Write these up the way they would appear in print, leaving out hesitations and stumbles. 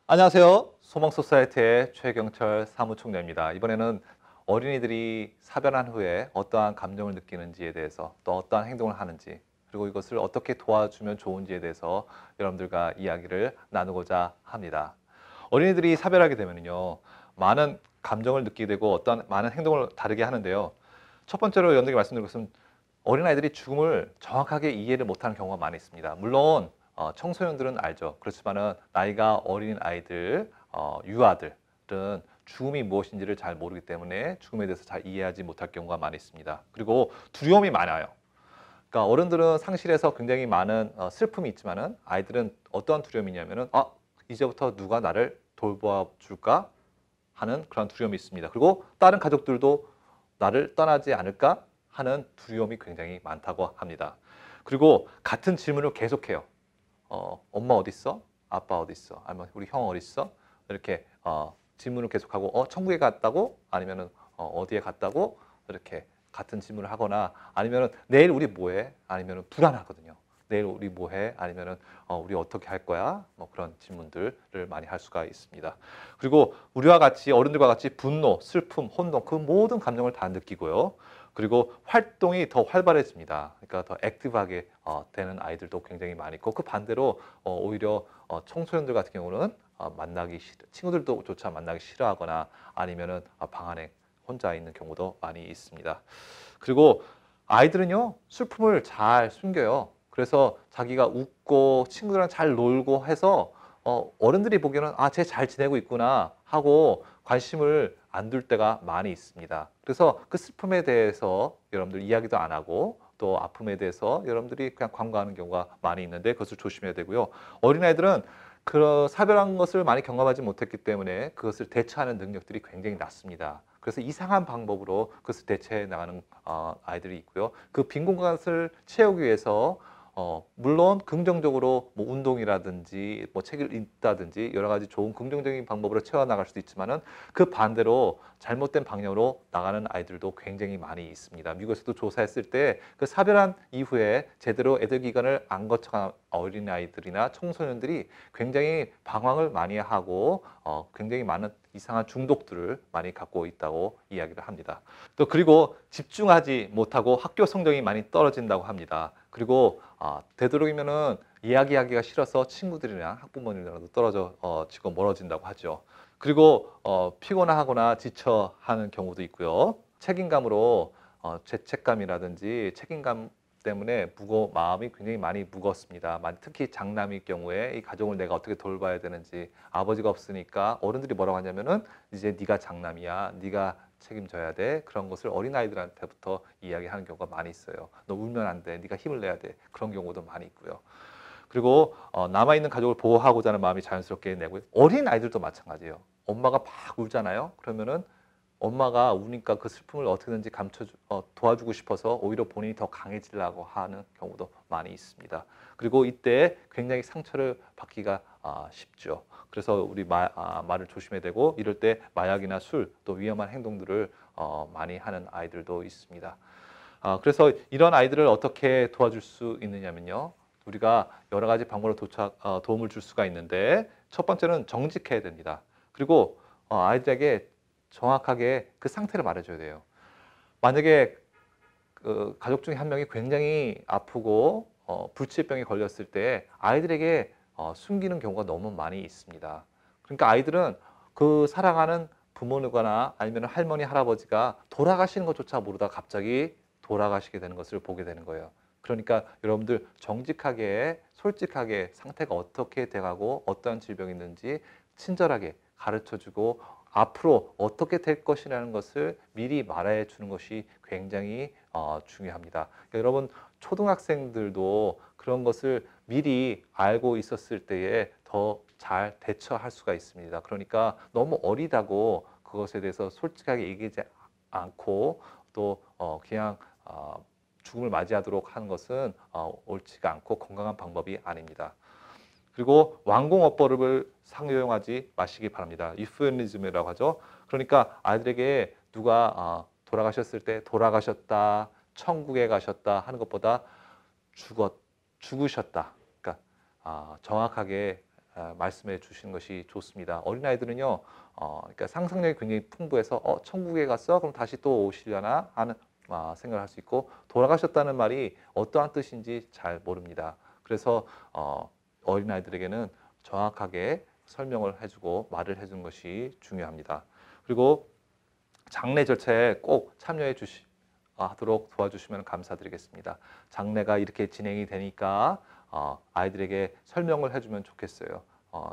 안녕하세요. 소망소사이티의 최경철 사무총장입니다. 이번에는 어린이들이 사별한 후에 어떠한 감정을 느끼는지에 대해서 또 어떠한 행동을 하는지 그리고 이것을 어떻게 도와주면 좋은지에 대해서 여러분들과 이야기를 나누고자 합니다. 어린이들이 사별하게 되면요, 많은 감정을 느끼게 되고 어떠한 많은 행동을 다르게 하는데요. 첫 번째로 여러분들께 말씀드릴 것은 어린아이들이 죽음을 정확하게 이해를 못하는 경우가 많이 있습니다. 물론 청소년들은 알죠. 그렇지만은 나이가 어린 아이들, 유아들은 죽음이 무엇인지를 잘 모르기 때문에 죽음에 대해서 잘 이해하지 못할 경우가 많이 있습니다. 그리고 두려움이 많아요. 그러니까 어른들은 상실에서 굉장히 많은 슬픔이 있지만은 아이들은 어떠한 두려움이 있냐면은 이제부터 누가 나를 돌보아 줄까 하는 그런 두려움이 있습니다. 그리고 다른 가족들도 나를 떠나지 않을까 하는 두려움이 굉장히 많다고 합니다. 그리고 같은 질문을 계속해요. 엄마 어디 있어? 아빠 어디 있어? 아니면 우리 형 어디 있어? 이렇게 질문을 계속하고 천국에 갔다고? 아니면은 어디에 갔다고? 이렇게 같은 질문을 하거나 아니면은 내일 우리 뭐해? 아니면은 불안하거든요. 내일 우리 뭐해? 아니면은 우리 어떻게 할 거야? 뭐 그런 질문들을 많이 할 수가 있습니다. 그리고 우리와 같이 어른들과 같이 분노, 슬픔, 혼동 그 모든 감정을 다 느끼고요. 그리고 활동이 더 활발해집니다. 그러니까 더 액티브하게 되는 아이들도 굉장히 많이 있고 그 반대로 오히려 청소년들 같은 경우는 만나기 싫어, 친구들도 조차 만나기 싫어하거나 아니면은 방 안에 혼자 있는 경우도 많이 있습니다. 그리고 아이들은요, 슬픔을 잘 숨겨요. 그래서 자기가 웃고 친구들이랑 잘 놀고 해서 어른들이 보기에는 쟤 잘 지내고 있구나 하고 관심을 안 둘 때가 많이 있습니다. 그래서 그 슬픔에 대해서 여러분들 이야기도 안 하고 또 아픔에 대해서 여러분들이 그냥 관과하는 경우가 많이 있는데 그것을 조심해야 되고요. 어린아이들은 그런 사별한 것을 많이 경험하지 못했기 때문에 그것을 대처하는 능력들이 굉장히 낮습니다. 그래서 이상한 방법으로 그것을 대처해 나가는 아이들이 있고요. 그 빈 공간을 채우기 위해서 물론 긍정적으로 뭐 운동이라든지 뭐 책을 읽다든지 여러 가지 좋은 긍정적인 방법으로 채워나갈 수도 있지만은 그 반대로 잘못된 방향으로 나가는 아이들도 굉장히 많이 있습니다. 미국에서도 조사했을 때 그 사별한 이후에 제대로 애들 기간을 안 거쳐간 어린 아이들이나 청소년들이 굉장히 방황을 많이 하고 굉장히 많은 이상한 중독들을 많이 갖고 있다고 이야기를 합니다. 또 그리고 집중하지 못하고 학교 성적이 많이 떨어진다고 합니다. 그리고 되도록이면은 이야기하기가 싫어서 친구들이랑 학부모님이랑도 떨어져 지고 멀어진다고 하죠. 그리고 피곤하거나 지쳐 하는 경우도 있고요. 책임감으로 죄책감이라든지 책임감 때문에 마음이 굉장히 많이 무겁습니다. 특히 장남일 경우에 이 가정을 내가 어떻게 돌봐야 되는지 아버지가 없으니까 어른들이 뭐라고 하냐면은 이제 네가 장남이야, 네가 책임져야 돼. 그런 것을 어린아이들한테부터 이야기하는 경우가 많이 있어요. 너 울면 안 돼. 네가 힘을 내야 돼. 그런 경우도 많이 있고요. 그리고 남아있는 가족을 보호하고자 하는 마음이 자연스럽게 내고요. 어린아이들도 마찬가지예요. 엄마가 막 울잖아요. 그러면은 엄마가 우니까 그 슬픔을 어떻게든지 도와주고 싶어서 오히려 본인이 더 강해지려고 하는 경우도 많이 있습니다. 그리고 이때 굉장히 상처를 받기가 쉽죠. 그래서 우리 말을 조심해야 되고 이럴 때 마약이나 술 또 위험한 행동들을 많이 하는 아이들도 있습니다. 그래서 이런 아이들을 어떻게 도와줄 수 있느냐면요. 우리가 여러 가지 방법으로 도움을 줄 수가 있는데 첫 번째는 정직해야 됩니다. 그리고 아이들에게 정확하게 그 상태를 말해줘야 돼요. 만약에 그 가족 중에 한 명이 굉장히 아프고 불치병에 걸렸을 때 아이들에게 숨기는 경우가 너무 많이 있습니다. 그러니까 아이들은 그 사랑하는 부모거나 아니면 할머니, 할아버지가 돌아가시는 것조차 모르다 갑자기 돌아가시게 되는 것을 보게 되는 거예요. 그러니까 여러분들 정직하게, 솔직하게 상태가 어떻게 돼가고 어떤 질병이 있는지 친절하게 가르쳐주고 앞으로 어떻게 될 것이라는 것을 미리 말해 주는 것이 굉장히 중요합니다. 그러니까 여러분 초등학생들도 그런 것을 미리 알고 있었을 때에 더 잘 대처할 수가 있습니다. 그러니까 너무 어리다고 그것에 대해서 솔직하게 얘기하지 않고 또 그냥 죽음을 맞이하도록 하는 것은 옳지가 않고 건강한 방법이 아닙니다. 그리고 완공어법을 상용하지 마시기 바랍니다. 유포니즘이라고 하죠. 그러니까 아이들에게 누가 돌아가셨을 때 돌아가셨다, 천국에 가셨다 하는 것보다 죽으셨다. 그러니까 정확하게 말씀해 주시는 것이 좋습니다. 어린아이들은요, 그러니까 상상력이 굉장히 풍부해서 천국에 갔어? 그럼 다시 또 오시려나? 하는 생각을 할 수 있고, 돌아가셨다는 말이 어떠한 뜻인지 잘 모릅니다. 그래서 어린아이들에게는 정확하게 설명을 해주고 말을 해주는 것이 중요합니다. 그리고 장례 절차에 꼭 참여해 하도록 도와주시면 감사드리겠습니다. 장례가 이렇게 진행이 되니까 아이들에게 설명을 해주면 좋겠어요.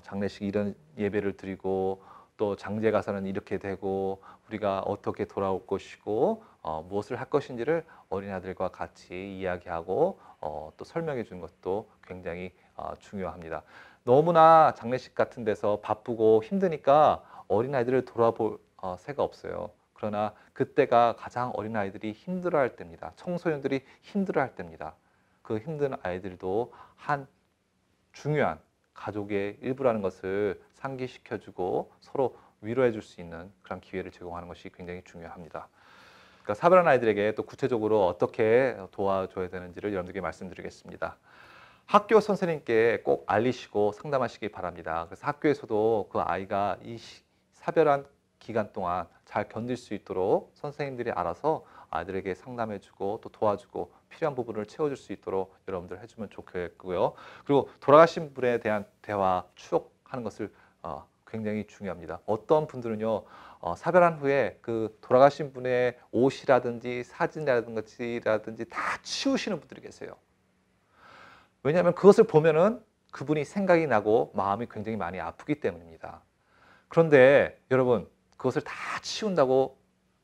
장례식 이런 예배를 드리고 또 장제 가서는 이렇게 되고 우리가 어떻게 돌아올 것이고 무엇을 할 것인지를 어린아이들과 같이 이야기하고 또 설명해 주는 것도 굉장히 중요합니다. 너무나 장례식 같은 데서 바쁘고 힘드니까 어린아이들을 돌아볼 새가 없어요. 그러나 그때가 가장 어린아이들이 힘들어할 때입니다. 청소년들이 힘들어할 때입니다. 그 힘든 아이들도 한 중요한 가족의 일부라는 것을 상기시켜주고 서로 위로해 줄 수 있는 그런 기회를 제공하는 것이 굉장히 중요합니다. 그러니까 사별한 아이들에게 또 구체적으로 어떻게 도와줘야 되는지를 여러분들께 말씀드리겠습니다. 학교 선생님께 꼭 알리시고 상담하시기 바랍니다. 그래서 학교에서도 그 아이가 이 사별한 기간 동안 잘 견딜 수 있도록 선생님들이 알아서 아이들에게 상담해주고 또 도와주고 필요한 부분을 채워줄 수 있도록 여러분들 해주면 좋겠고요. 그리고 돌아가신 분에 대한 대화, 추억하는 것을 굉장히 중요합니다. 어떤 분들은요, 사별한 후에 그 돌아가신 분의 옷이라든지 사진이라든지 다 치우시는 분들이 계세요. 왜냐하면 그것을 보면은 그분이 생각이 나고 마음이 굉장히 많이 아프기 때문입니다. 그런데 여러분, 그것을 다 치운다고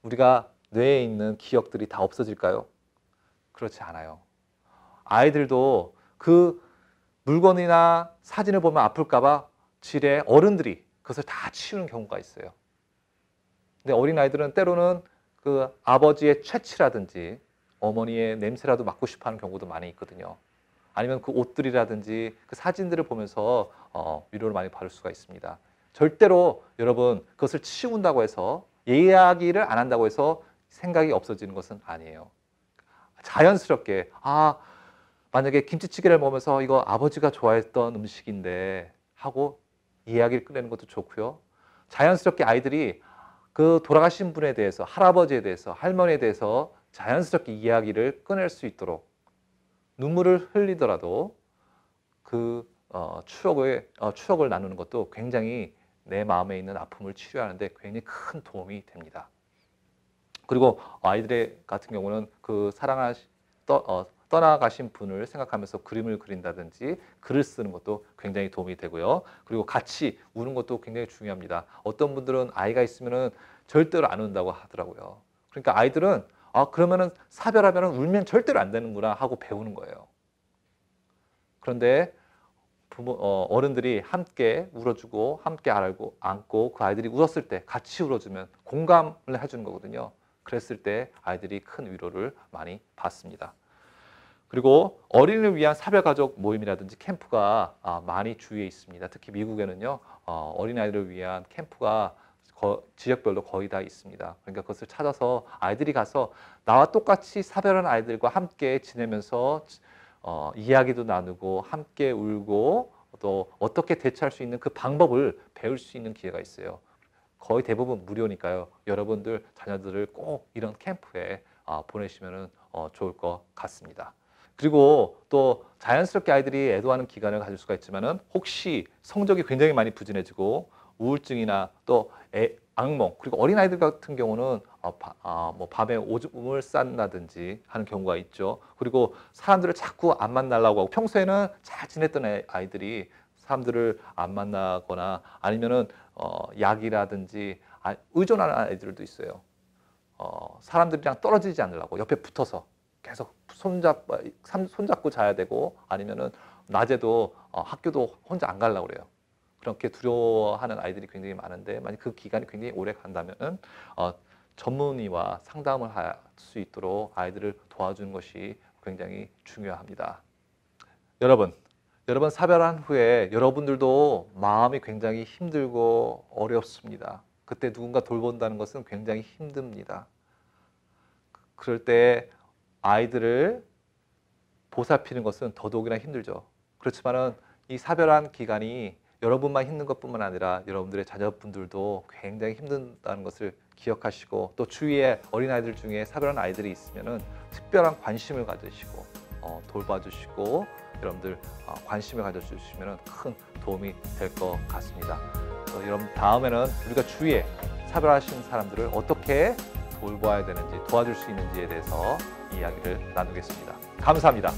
우리가 뇌에 있는 기억들이 다 없어질까요? 그렇지 않아요. 아이들도 그 물건이나 사진을 보면 아플까봐 지레 어른들이 그것을 다 치우는 경우가 있어요. 근데 어린아이들은 때로는 그 아버지의 채취라든지 어머니의 냄새라도 맡고 싶어 하는 경우도 많이 있거든요. 아니면 그 옷들이라든지 그 사진들을 보면서 위로를 많이 받을 수가 있습니다. 절대로 여러분 그것을 치운다고 해서 이야기를 안 한다고 해서 생각이 없어지는 것은 아니에요. 자연스럽게 만약에 김치찌개를 먹으면서 이거 아버지가 좋아했던 음식인데 하고 이야기를 꺼내는 것도 좋고요. 자연스럽게 아이들이 그 돌아가신 분에 대해서 할아버지에 대해서 할머니에 대해서 자연스럽게 이야기를 꺼낼 수 있도록 눈물을 흘리더라도 그 추억을 나누는 것도 굉장히 내 마음에 있는 아픔을 치료하는 데 굉장히 큰 도움이 됩니다. 그리고 아이들 같은 경우는 그 떠나가신 분을 생각하면서 그림을 그린다든지 글을 쓰는 것도 굉장히 도움이 되고요. 그리고 같이 우는 것도 굉장히 중요합니다. 어떤 분들은 아이가 있으면은 절대로 안 운다고 하더라고요. 그러니까 아이들은 그러면은 사별하면은 울면 절대로 안 되는구나 하고 배우는 거예요. 그런데 어른들이 함께 울어주고 함께 안고 그 아이들이 울었을 때 같이 울어주면 공감을 해주는 거거든요. 그랬을 때 아이들이 큰 위로를 많이 받습니다. 그리고 어린이를 위한 사별가족 모임이라든지 캠프가 많이 주위에 있습니다. 특히 미국에는요, 어린아이들을 위한 캠프가 지역별로 거의 다 있습니다. 그러니까 그것을 찾아서 아이들이 가서 나와 똑같이 사별한 아이들과 함께 지내면서 이야기도 나누고 함께 울고 또 어떻게 대처할 수 있는 그 방법을 배울 수 있는 기회가 있어요. 거의 대부분 무료니까요. 여러분들 자녀들을 꼭 이런 캠프에 보내시면 좋을 것 같습니다. 그리고 또 자연스럽게 아이들이 애도하는 기간을 가질 수가 있지만은 혹시 성적이 굉장히 많이 부진해지고 우울증이나 또 악몽, 그리고 어린아이들 같은 경우는 뭐 밤에 오줌을 싼다든지 하는 경우가 있죠. 그리고 사람들을 자꾸 안 만나려고 하고 평소에는 잘 지냈던 아이들이 사람들을 안 만나거나 아니면은 약이라든지 의존하는 아이들도 있어요. 사람들이랑 떨어지지 않으려고 옆에 붙어서 계속 손잡고 자야 되고 아니면은 낮에도 학교도 혼자 안 가려고 그래요. 그렇게 두려워하는 아이들이 굉장히 많은데 만약 그 기간이 굉장히 오래 간다면은 전문의와 상담을 할 수 있도록 아이들을 도와주는 것이 굉장히 중요합니다. 여러분 사별한 후에 여러분들도 마음이 굉장히 힘들고 어렵습니다. 그때 누군가 돌본다는 것은 굉장히 힘듭니다. 그럴 때 아이들을 보살피는 것은 더더욱이나 힘들죠. 그렇지만은 이 사별한 기간이 여러분만 힘든 것뿐만 아니라 여러분들의 자녀분들도 굉장히 힘든다는 것을 기억하시고, 또 주위에 어린아이들 중에 사별한 아이들이 있으면은 특별한 관심을 가지시고 돌봐주시고 여러분들 관심을 가져주시면 큰 도움이 될 것 같습니다. 여러분, 다음에는 우리가 주위에 사별하신 사람들을 어떻게 돌봐야 되는지, 도와줄 수 있는지에 대해서 이야기를 나누겠습니다. 감사합니다.